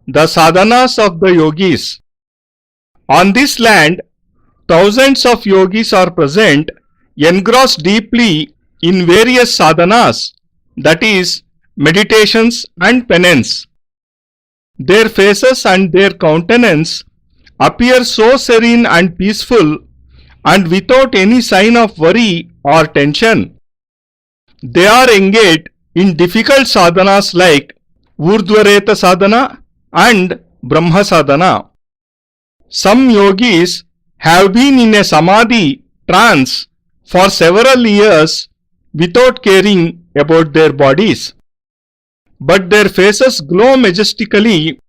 the sadhanas of the yogis. On this land, thousands of yogis are present, engrossed deeply in various sadhanas, that is, meditations and penance. Their faces and their countenance appear so serene and peaceful and without any sign of worry or tension. They are engaged in difficult sadhanas like Urdhvareta sadhana and Brahma sadhana. Some yogis have been in a samadhi trance for several years without caring about their bodies. But their faces glow majestically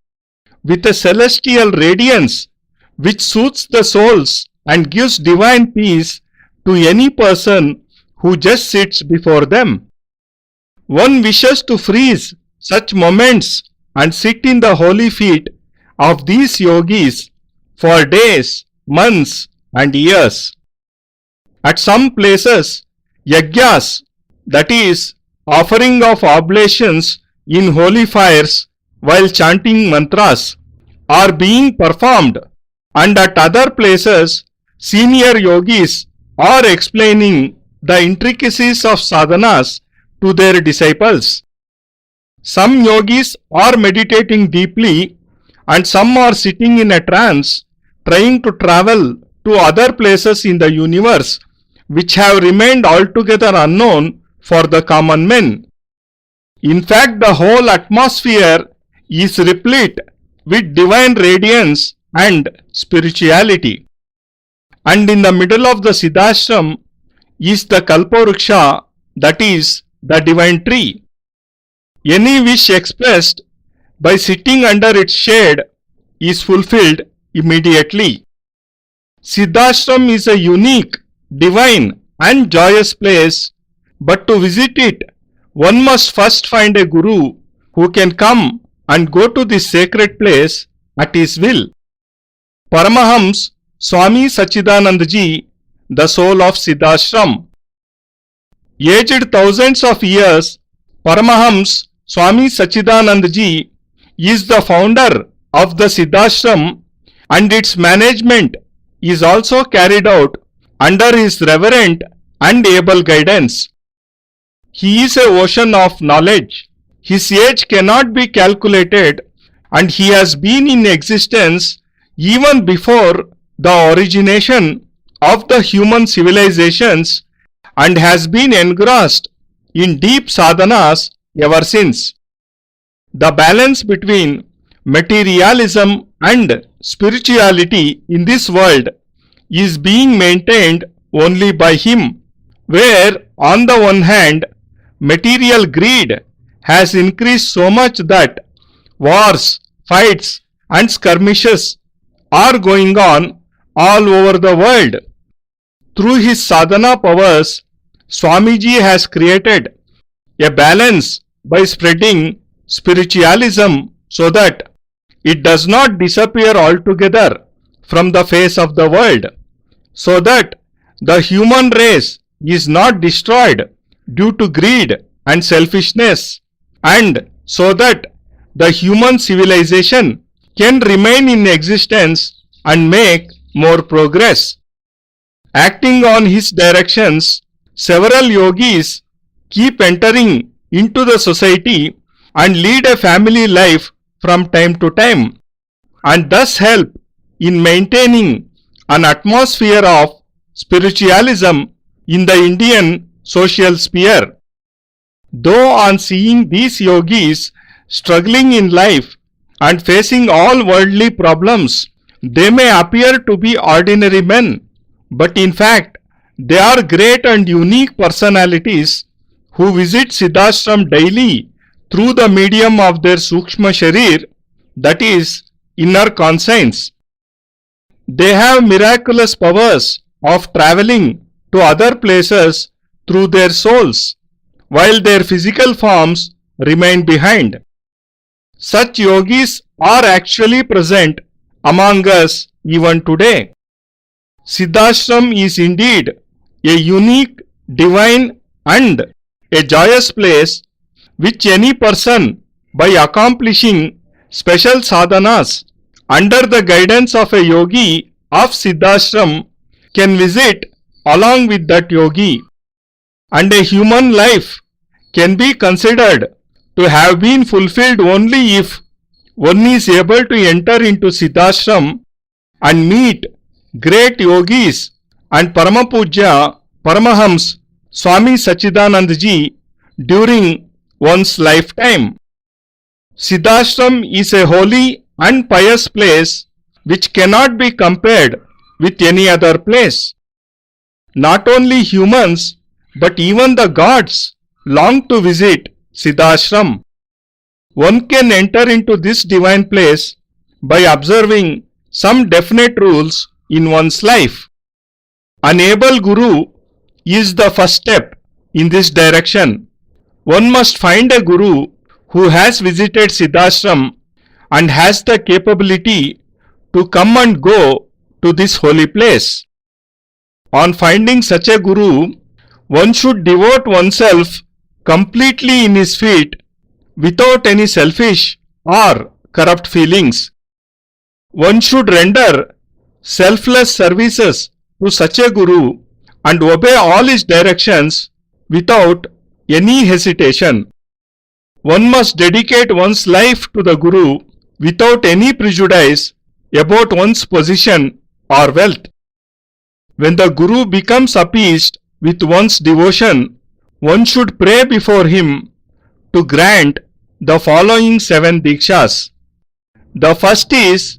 with a celestial radiance which soothes the souls and gives divine peace to any person who just sits before them. One wishes to freeze such moments and sit in the holy feet of these yogis for days, months, and years. At some places, yagyas, that is, offering of oblations in holy fires while chanting mantras, are being performed, and at other places, senior yogis are explaining the intricacies of sadhanas to their disciples. Some yogis are meditating deeply, and some are sitting in a trance, trying to travel to other places in the universe which have remained altogether unknown for the common men. In fact, the whole atmosphere is replete with divine radiance and spirituality. And in the middle of the Siddhashram is the Kalpavruksha, that is, the divine tree. Any wish expressed by sitting under its shade is fulfilled immediately. Siddhashram is a unique, divine and joyous place, but to visit it, one must first find a guru who can come and go to this sacred place at his will. Paramahams Swami Sachidanandaji, the soul of Siddhashram. Aged thousands of years, Paramahams Swami Sachidanandaji is the founder of the Siddhashram, and its management is also carried out under his reverent and able guidance. He is an ocean of knowledge. His age cannot be calculated, and he has been in existence even before the origination of the human civilizations and has been engrossed in deep sadhanas ever since. The balance between materialism and spirituality in this world is being maintained only by him, where on the one hand material greed has increased so much that wars, fights and skirmishes are going on all over the world. Through his sadhana powers, Swamiji has created a balance by spreading spiritualism so that it does not disappear altogether from the face of the world, so that the human race is not destroyed due to greed and selfishness, and so that the human civilization can remain in existence and make more progress. Acting on his directions, several yogis keep entering into the society and lead a family life from time to time, and thus help in maintaining an atmosphere of spiritualism in the Indian social sphere. Though on seeing these yogis struggling in life and facing all worldly problems, they may appear to be ordinary men, but in fact they are great and unique personalities who visit Siddhashram daily through the medium of their Sukshma Sharir, that is, inner conscience. They have miraculous powers of traveling to other places through their souls, while their physical forms remain behind. Such yogis are actually present among us even today. Siddhashram is indeed a unique, divine and a joyous place which any person, by accomplishing special sadhanas under the guidance of a yogi of Siddhashram can visit along with that yogi, and a human life can be considered to have been fulfilled only if one is able to enter into Siddhashram and meet great yogis and Paramapujya Paramahams Swami Sachidanand during one's lifetime. Siddhashram is a holy and pious place which cannot be compared with any other place. Not only humans but even the gods long to visit Siddhashram. One can enter into this divine place by observing some definite rules in one's life. An able guru is the first step in this direction. One must find a guru who has visited Siddhashram and has the capability to come and go to this holy place. On finding such a guru, one should devote oneself completely in his feet without any selfish or corrupt feelings. One should render selfless services to such a guru and obey all his directions without any hesitation. One must dedicate one's life to the guru without any prejudice about one's position or wealth. When the guru becomes appeased with one's devotion, one should pray before him to grant the following 7 Dikshas. The first is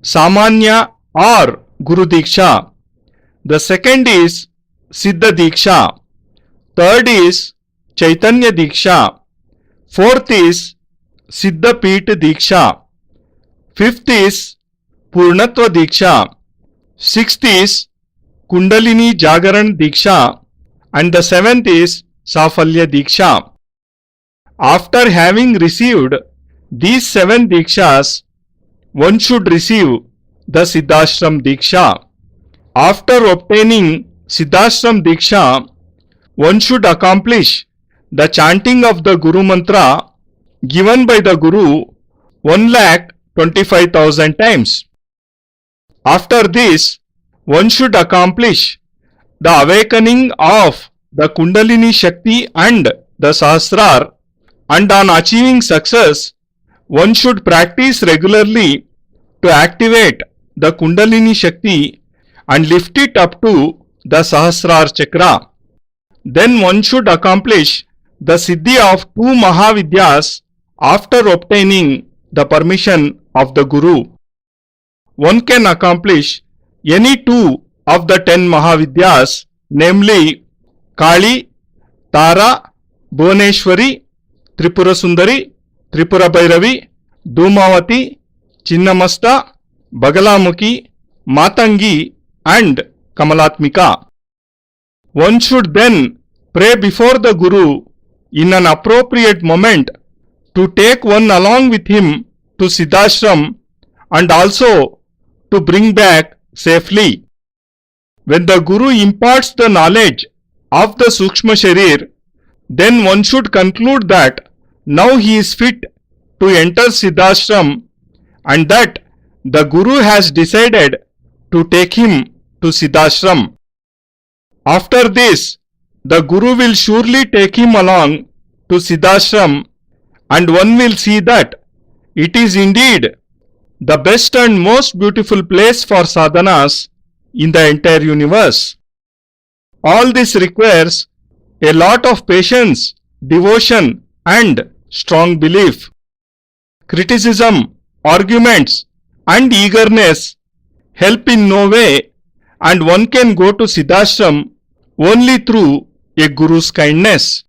Samanya or Guru Diksha. The second is Siddha Diksha. Third is Chaitanya Diksha. Fourth is Siddha Peeth Diksha. Fifth is Purnatva Diksha. Sixth is Kundalini Jagaran Diksha. And the seventh is Safalya Diksha. After having received these 7 Dikshas, one should receive the Siddhashram Diksha. After obtaining Siddhashram Diksha, one should accomplish the chanting of the Guru Mantra given by the Guru 1,25,000 times. After this, one should accomplish the awakening of the Kundalini Shakti and the Sahasrar, and on achieving success, one should practice regularly to activate the Kundalini Shakti and lift it up to the Sahasrar Chakra. Then one should accomplish the Siddhi of 2 Mahavidyas after obtaining the permission of the Guru. One can accomplish any 2 of the 10 Mahavidyas, namely Kali, Tara, Bhuvaneshwari, Tripura Sundari, Tripura Bhairavi, Dhumavati, Chinnamasta, Bagalamukhi, Matangi and Kamalatmika. One should then pray before the Guru in an appropriate moment to take one along with him to Siddhashram and also to bring back safely. When the Guru imparts the knowledge of the Sukshma Sharir, then one should conclude that now he is fit to enter Siddhashram and that the Guru has decided to take him to Siddhashram. After this, the Guru will surely take him along to Siddhashram and one will see that it is indeed the best and most beautiful place for sadhanas in the entire universe. All this requires a lot of patience, devotion and strong belief. Criticism, arguments and eagerness help in no way, and one can go to Siddhashram only through a Guru's kindness.